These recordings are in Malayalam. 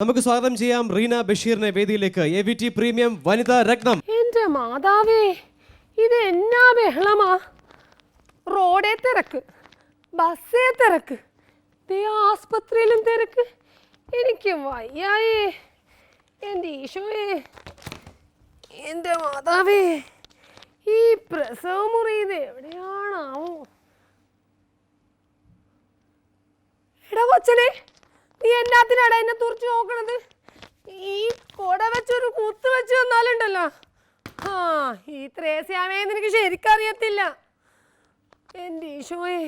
നമുക്ക് സ്വാഗതം ചെയ്യാം റീന ബഷീറിനെ വേദിയിലേക്ക്. AVT പ്രീമിയം വനിതാ രത്നം. എന്റെ മാതാവേ, ഇത് എന്നാ ബഹളമാ! റോഡേ തിരക്ക്, ബസ്സേ തിരക്ക്, ആസ്പത്രിയിലും തിരക്ക്. എനിക്ക് വയ്യായേ, എൻ്റെ ഈശോയെ, എൻ്റെ മാതാവേ, ഈ പ്രസവ മുറി ഇത് എവിടെയാണാവോ? എടാ കൊച്ചനെ, നീ എന്നാത്തിനാടാ എന്നെ തുറച്ചു നോക്കണത്? ഈ കൊട വെച്ചൊരു കുത്ത് വെച്ച് തന്നാലുണ്ടല്ലോ. ആ, ഈ ത്രേസ്യാമേന്ന് എനിക്ക് ശരിക്കറിയത്തില്ല. എൻ്റെ ഈശോയെ,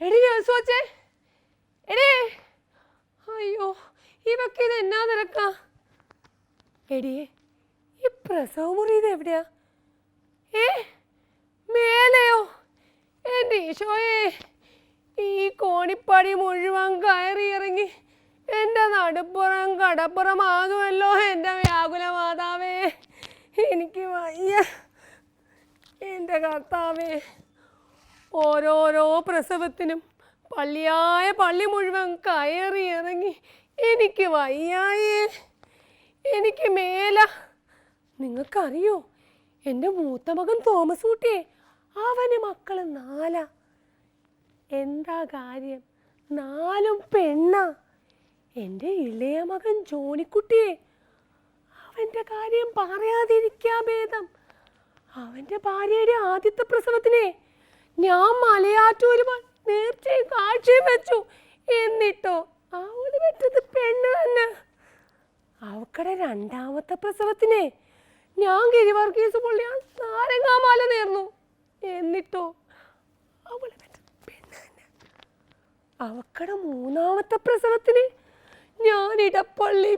എടി നേഴ്സ് വച്ചേ, എടേ, അയ്യോ ഇവക്ക് ഇത് എന്നാ തിരക്കാ? എടിയേ, ഈ പ്രസവ മുറി ഇത് എവിടെയാ? മേലെയോ? എൻ്റെ ഈശോയെ, ഈ കോണിപ്പടി മുഴുവൻ കയറി ഇറങ്ങി എൻ്റെ നടുപ്പുറം കടപ്പുറമാകുമല്ലോ എൻ്റെ വ്യാകുല മാതാവേ. എനിക്ക് വയ്യ എൻ്റെ കർത്താവേ. ഓരോരോ പ്രസവത്തിനും പള്ളിയായ പള്ളി മുഴുവൻ കയറി ഇറങ്ങി എനിക്ക് വയ്യായേ, എനിക്ക് മേല. നിങ്ങൾക്കറിയോ, എൻ്റെ മൂത്ത മകൻ തോമസ് കുട്ടിയെ, അവന് മക്കൾ 4. എന്താ കാര്യം? 4 പെണ്ണ. എൻ്റെ ഇളയ മകൻ ജോണിക്കുട്ടിയെ, അവൻ്റെ കാര്യം പറയാതിരിക്കാ ഭേദം. അവൻ്റെ ഭാര്യയുടെ ആദ്യത്തെ പ്രസവത്തിനെ ഞാൻ മലയാറ്റൂർ നേർച്ചയും കാഴ്ചയും വെച്ചു. എന്നിട്ടോ അവള് പറ്റത് പെണ്ണ് തന്നെ. അവക്കടെ 2ാമത്തെ പ്രസവത്തിനെ ഞാൻ ഗിരിവർഗീസ് പൊള്ളിയാൻ നാരങ്ങാമാല നേർന്നു. എന്നിട്ടോ അവള് അവക്കടെ 3ാമത്തെ പ്രസവത്തിന് ഞാൻ ഇടപ്പള്ളി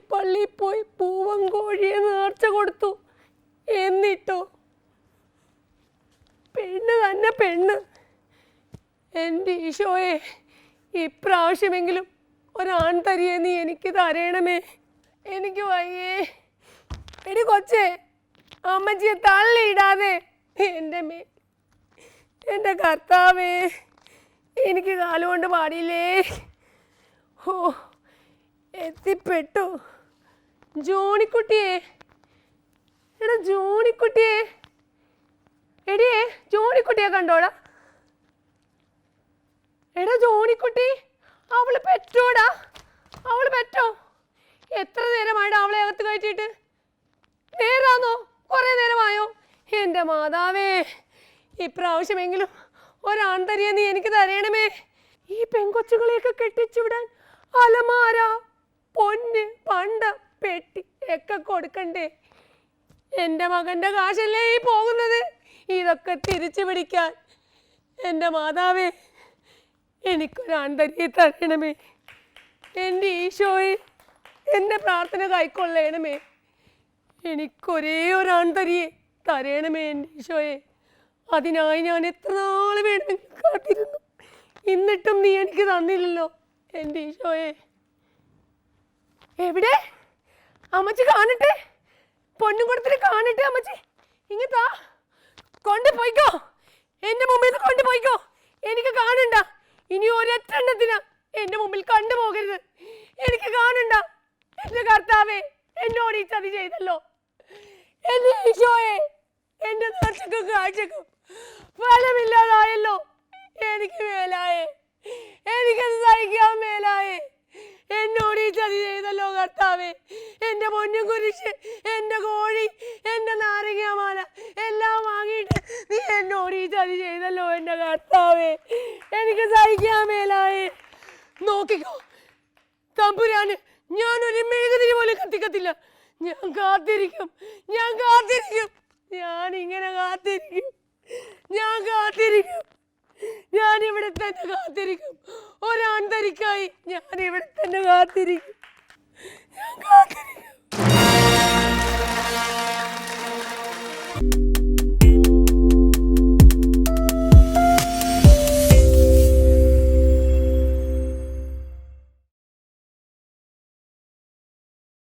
പോയി പൂവങ്കോഴിയെ നേർച്ച കൊടുത്തു. എന്നിട്ടോ പെണ്ണ് തന്നെ പെണ്ണ്. എൻ്റെ ഈശോയെ, ഇപ്രാവശ്യമെങ്കിലും ഒരാൺതരിയെ നീ എനിക്ക് തരയണമേ. എനിക്ക് വയ്യേ. എടി കൊച്ചേ, അമ്മച്ചിയെ തള്ളിയിടാതെ. എൻ്റെ കർത്താവേ, എനിക്ക് കാലുകൊണ്ട് പാടിയില്ലേ. ഓ, എത്തിപ്പെട്ടു. ജോണിക്കുട്ടിയെ, എടാ ജോണിക്കുട്ടിയെ, എടിയേ ജോണിക്കുട്ടിയെ കണ്ടോടാ? എടാ ജോണിക്കുട്ടി, അവള് പെറ്റോടാ? അവള് പെറ്റോ? എത്ര നേരമായിട്ടാ അവളെ അകത്ത് കയറ്റിയിട്ട്? നേരാന്നോ? കുറേ നേരമായോ? എൻ്റെ മാതാവേ, ഇപ്രാവശ്യമെങ്കിലും ഒരാൺതരിയെ നീ എനിക്ക് തരയണമേ. ഈ പെൺകൊച്ചുകളെയൊക്കെ കെട്ടിച്ചുവിടാൻ അലമാര, പൊന്ന്, പണ്ട, പെട്ടി ഒക്കെ കൊടുക്കണ്ടേ? എൻ്റെ മകൻ്റെ കാശല്ലേ ഈ പോകുന്നത്? ഇതൊക്കെ തിരിച്ചു പിടിക്കാൻ എൻ്റെ മാതാവേ, എനിക്കൊരാൺതരിയെ തരയണമേ. എൻ്റെ ഈശോയെ, എൻ്റെ പ്രാർത്ഥന കൈക്കൊള്ളണമേ. എനിക്കൊരേ ഒരാൺതരിയെ തരയണമേ എൻ്റെ ഈശോയെ. അതിനായി ഞാൻ എത്ര നാൾ വേണമെങ്കിൽ കാത്തിരുന്നു. എന്നിട്ടും നീ എനിക്ക് തന്നില്ലല്ലോ എൻ്റെ ഈശോയെ. എവിടെ അമ്മച്ചി? കാണട്ടെ, പൊന്നും കൊടുത്തിട്ട് കാണട്ടെ അമ്മച്ചി. ഇങ്ങത്താ, കൊണ്ടുപോയിക്കോ, എൻ്റെ മുമ്പിൽ നിന്ന് കൊണ്ടുപോയിക്കോ. എനിക്ക് കാണണ്ട. ഇനി ഒരെണ്ണെത്തിനാ എൻ്റെ മുമ്പിൽ കണ്ടുപോകരുത്. എനിക്ക് കാണണ്ട. എൻ്റെ കർത്താവേ, എന്നോട് ഈ ചതി ചെയ്തല്ലോ. എൻ്റെ ഈശോയെ, എൻ്റെ നേർച്ചക്കും കാഴ്ചക്കും ഫലമില്ലാതായല്ലോ. എനിക്ക് മേലായേ, എനിക്കത് സഹിക്കാൻ മേലായേ. എന്നോട് ഈ ചതി ചെയ്തല്ലോ കർത്താവേ. എൻ്റെ പൊന്നും കുരിശ്, എൻ്റെ കോഴി, എൻ്റെ നാരങ്ങാമാല എല്ലാം വാങ്ങിയിട്ട് നീ എന്നോട് ഈ ചതി ചെയ്തല്ലോ എൻ്റെ കർത്താവേ. എനിക്ക് സഹിക്കാൻ മേലായേ. നോക്കിക്കോ തമ്പുരാന്, ഞാനൊരു മെഴുകുതിരി പോലും കത്തിക്കത്തില്ല. ഞാൻ കാത്തിരിക്കും, ഞാൻ കാത്തിരിക്കും, ഞാൻ ഇങ്ങനെ കാത്തിരിക്കും, ഞാൻ കാത്തിരിക്കും, ഞാൻ ഇവിടെ തന്നെ കാത്തിരിക്കും. ഒരാൺതരിക്കായി ഞാൻ ഇവിടെ തന്നെ കാത്തിരിക്കും.